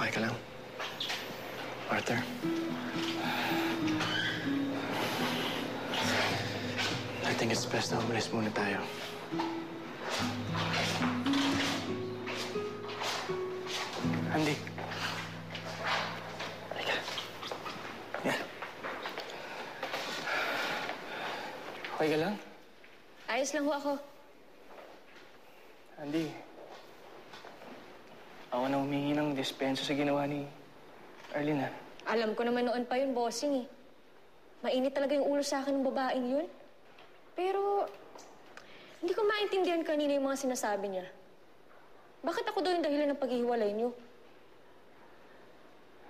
Okay ka lang? Arthur? I think it's best na umalis muna tayo. Andy. Halika. Yan. Okay ka lang? Ayos lang ho ako. Andy. Ako na humingi ng dispensa sa ginawa ni Arlene, ha? Alam ko naman noon pa yun, bossing eh. Mainit talaga yung ulo sa akin ng babaeng yun. Pero, hindi ko maintindihan kanina yung mga sinasabi niya. Bakit ako daw yung dahilan ng paghihiwalay niyo?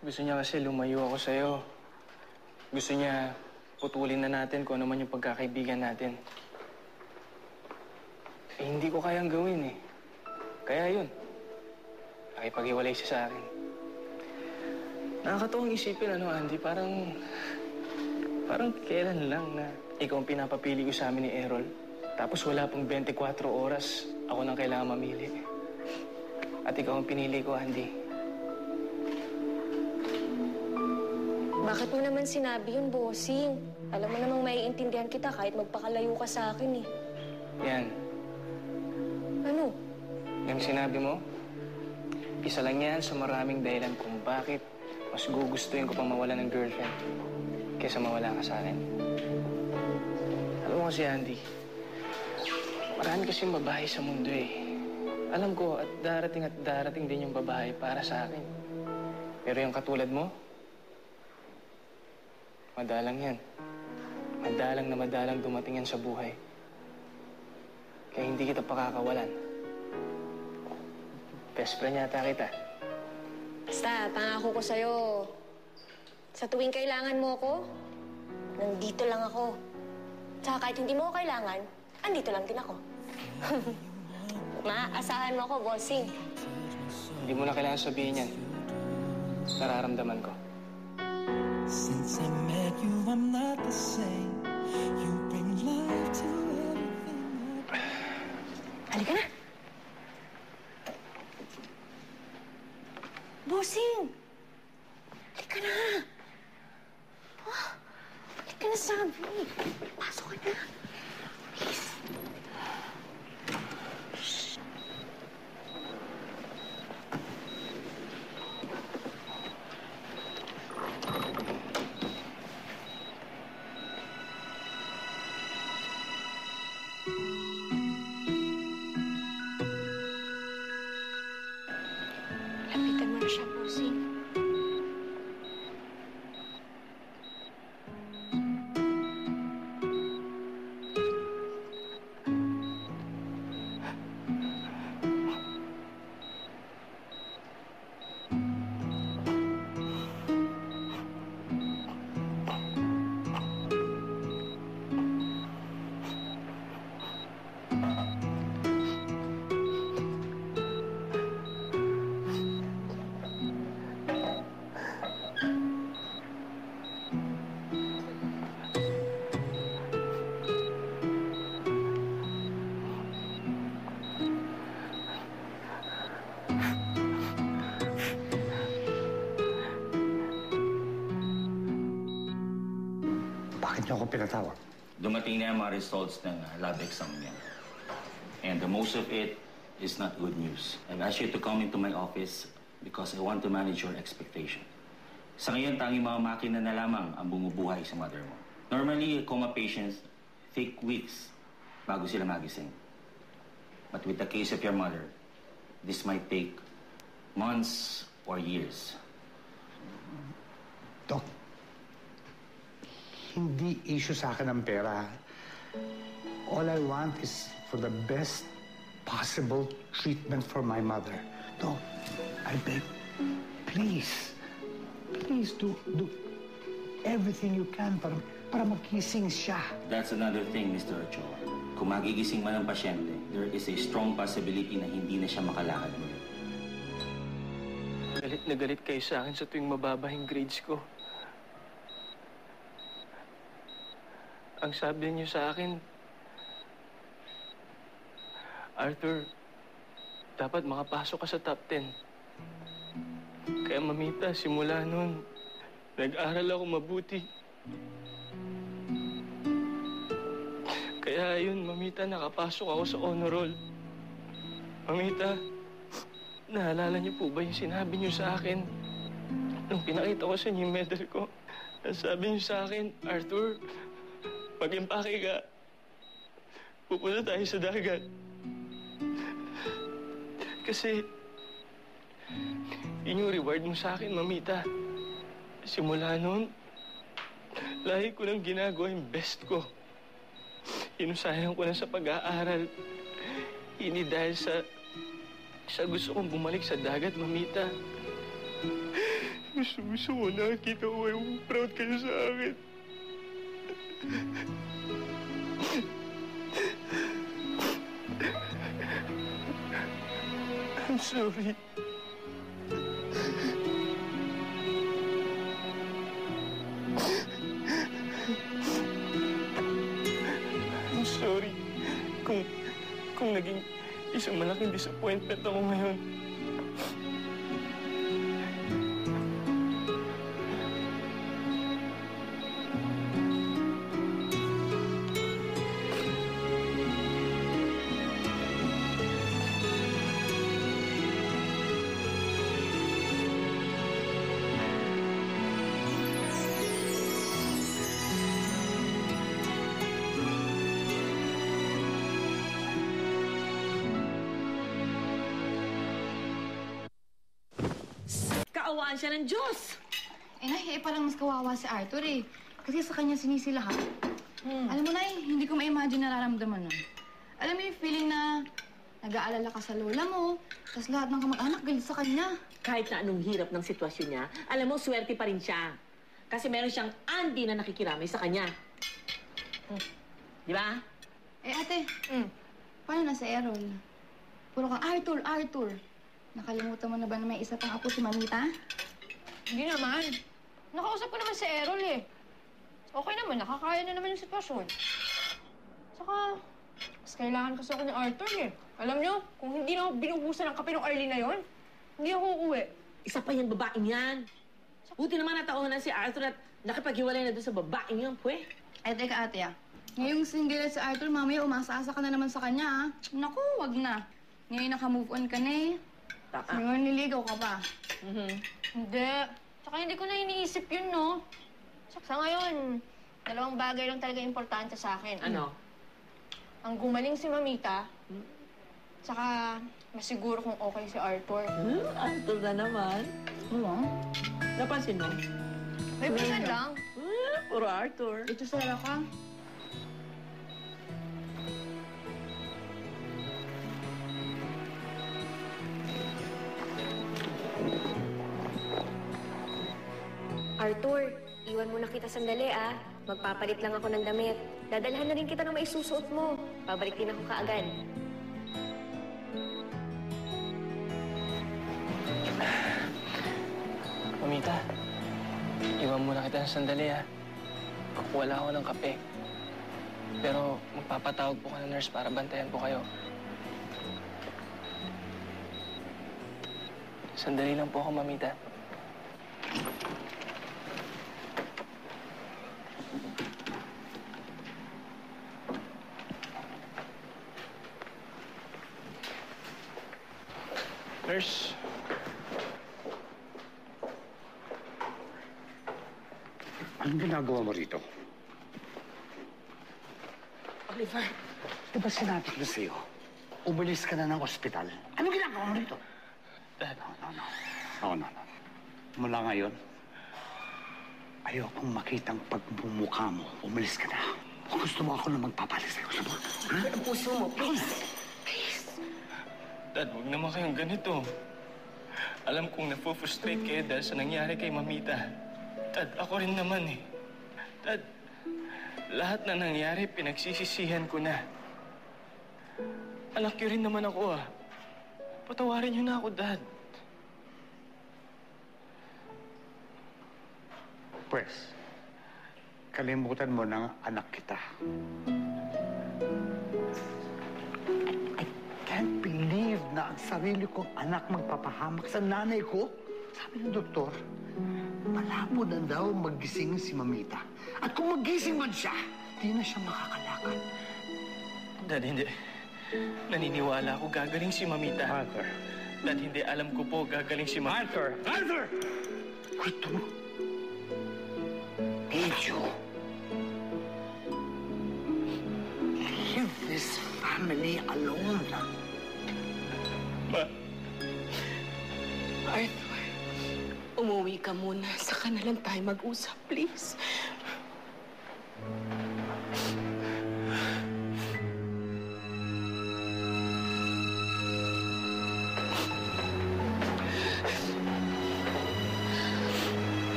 Gusto niya kasi lumayo ako sa'yo. Gusto niya putulin na natin kung ano man yung pagkakaibigan natin. Eh, hindi ko kayang gawin eh. Kaya yun. Nakipaghiwalay siya sa akin. Nakakatuwang isipin, Andy, parang kailan lang na ikaw ang pinapapili ko sa amin ni Errol. Tapos wala pang 24 oras, ako nang kailangan mamili. At ikaw ang pinili ko, Andy. Bakit mo naman sinabi yun, bossing? Alam mo namang maiintindihan kita kahit magpakalayo ka sa akin eh. Yan. Ano? Yung sinabi mo, isa lang yan sa maraming dahilan kung bakit mas gugustuhin ko pang mawala ng girlfriend kaysa mawala ka sa akin. Alam mo kasi, Andy, marami kasing babae sa mundo eh. Alam ko at darating din yung babae para sa akin. Pero yung katulad mo, madalang yan. Madalang dumating yan sa buhay. Kaya hindi kita pakakawalan. Best friend yata kita. Basta, pangako ko sa'yo. Sa tuwing kailangan mo ako, nandito lang ako. Tsaka kahit hindi mo ako kailangan, andito lang din ako. Maaasahan mo ako, bossing. Hindi mo na kailangan sabihin yan. Nararamdaman ko. Since I met you, I'm not the same. You bring life to everything. Halika na. Bossing! Halika na. Oh, halika na, sabi. Pasok ka na. Please. Lapitan mo na siya, bossing. Bakit niyo ako pinatawag? Dumating na yung mga results ng lab exam niya. And the most of it is not good news. I've asked you to come into my office because I want to manage your expectation. Sa ngayon, tanging mga makina na lamang ang bumubuhay sa mother mo. Normally, coma patients take weeks bago sila magising. But with the case of your mother, this might take months or years. Doc, hindi issue sa akin ang pera. All I want is for the best possible treatment for my mother. Doc, I beg, please do everything you can para magising siya. That's another thing, Mr. Ochoa. Kung magigising man ang pasyente, there is a strong possibility na hindi na siya makalakad muli. Galit na galit kayo sa akin sa tuwing mababa yung grades ko. Ang sabi niyo sa akin, Arthur, dapat makapasok ka sa top 10. Kaya mamita, simula noon, nag-aral ako mabuti. Kaya yun, mamita, nakapasok ako sa honor roll. Mamita, naalala niyo po ba yung sinabi niyo sa akin? Nung pinakita ko sa inyo yung medal ko, sabi niyo sa akin, Arthur, mag-impake ka. Pupunta tayo sa dagat. Kasi, yun yung reward mo sa akin, mamita. Simula noon, lagi ko nang ginagawa yung best ko. Inusayang ko na sa pag-aaral. Hindi dahil sa gusto kong bumalik sa dagat, mamita. Gusto ko nakikita ko yung proud kayo sa akin. I'm sorry. I'm sorry kung naging isang malaking disappointment ako ngayon. Kaawaan siya ng Diyos. Nay, parang mas kawawa si Arthur eh. Kasi sa kanya sinisi lahat. Alam mo, Nay, hindi ko ma-imagine nararamdaman nun. Alam mo yung feeling na nag-aalala ka sa lola mo, tapos lahat ng kamag-anak galit sa kanya. Kahit na anong hirap ng sitwasyon niya, alam mo, swerte pa rin siya. Kasi meron siyang auntie na nakikiramay sa kanya. Di ba? Ate, paano na si Errol? Puro ka, Arthur, Arthur. Nakalimutan mo na ba na may isa pang apo si Mamita? Hindi naman. Nakausap ko naman si Errol eh. Okay naman, nakakaya na naman yung sitwasyon. Saka, mas kailangan kasi ako ni Arthur eh. Alam nyo, kung hindi na ako binubusan ng kape ng early na yon, hindi ako uuwi. Isa pa yung babaeng yan. Buti naman natauhan si Arthur at nakipaghiwalay na doon sa babaeng yan, pwe. Ay, teka ate Ngayong single si Arthur, mamaya umasa-asa ka na naman sa kanya Naku, wag na. Ngayon naka-move on ka na eh. Ngayon niligaw ka pa. Hindi. Tsaka hindi ko na iniisip yun, no? Sa ngayon, dalawang bagay lang talaga importante sa akin. Ano? Ang gumaling si Mamita, tsaka masiguro kung okay si Arthur. Arthur na naman. Oo. Napansin mo? May bisan lang. Puro Arthur. Ito Sarah ka. Arthur, iwan mo na kita sandali, ah. Magpapalit lang ako ng damit. Dadalhan na rin kita ng maisusuot mo. Babalik din ako kaagad. Mamita, iwan muna kita ng sandali, ha? Wala ako ng kape. Pero magpapatawag po ka ng nurse para bantayan po kayo. Sandali lang po ako, Mamita. Nurse. Anong ginagawa mo rito? Oliver. Di ba sinabi ko sa'yo, umalis ka na ng ospital? Anong ginagawa mo rito? Dad. No. Mula ngayon, ayokong makitang pagmumukha mo. Umalis ka na. Kung gusto mo ako na magpapalis sa'yo, gusto mo? Ha? Ang puso mo, please. Dad, huwag naman kayong ganito. Alam kong napufrustrate kayo dahil sa nangyari kay Mamita. Dad, ako rin naman eh. Dad, lahat na nangyari, pinagsisisihan ko na. Anak niyo rin naman ako, ah. Patawarin niyo na ako, Dad. Pwes, kalimutan mo ng anak kita. I can't believe na ang sarili kong anak magpapahamak sa nanay ko. Sabi ng doktor, malabo na daw magising si Mamita. At kung magising man siya, di na siya makakalakad. Dad, hindi. Naniniwala ako gagaling si Mamita. Arthur. Dad, hindi. Alam ko po gagaling si Mamita. Arthur! Arthur! Pedro! Leave this family alone. Ma. Arthur, Umuwi ka muna. Saka na lang tayo mag-usap, please.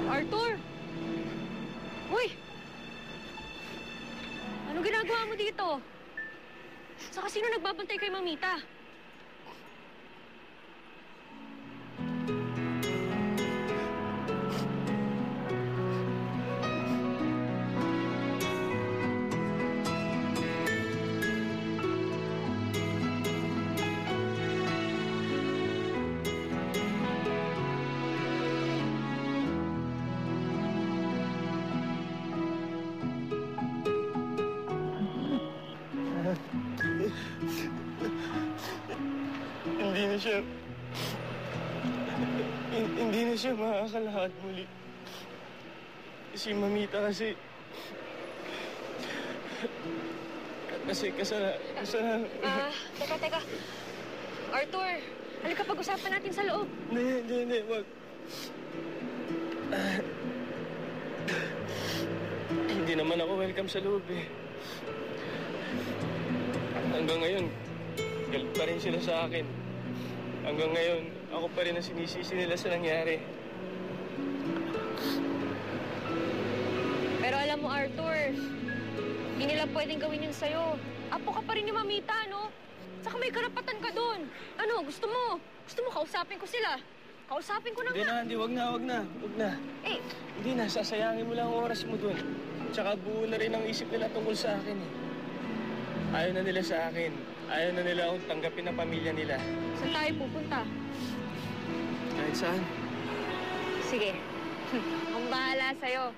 Arthur! Uy! Ano ginagawa mo dito? Saka sino nagbabantay kay Mamita? Hindi na siya makakalakad muli. Si Mamita kasi kasalanan. Teka. Arthur, halika pag-usapan natin sa loob. Hindi, wag. Hindi naman ako welcome sa loob eh. Hanggang ngayon, galit pa rin sila sa akin. Hanggang ngayon, ako pa rin ang sinisisi nila sa nangyari. Pero alam mo, Arthur, hindi nila pwedeng gawin yun sa'yo. Apo ka pa rin ni Mamita, no? Saka may karapatan ka doon. Ano, gusto mo? Gusto mo kausapin ko sila? Kausapin ko na nga. Hindi, wag na. Eh, Hindi na, sasayangin mo lang ang oras mo doon. Tsaka buo na rin ang isip nila tungkol sa akin eh. Ayaw na nila sa akin. Ayaw na nila akong tanggapin ang pamilya nila. saan tayo pupunta? Kahit saan. Sige. Ang bahala sa'yo.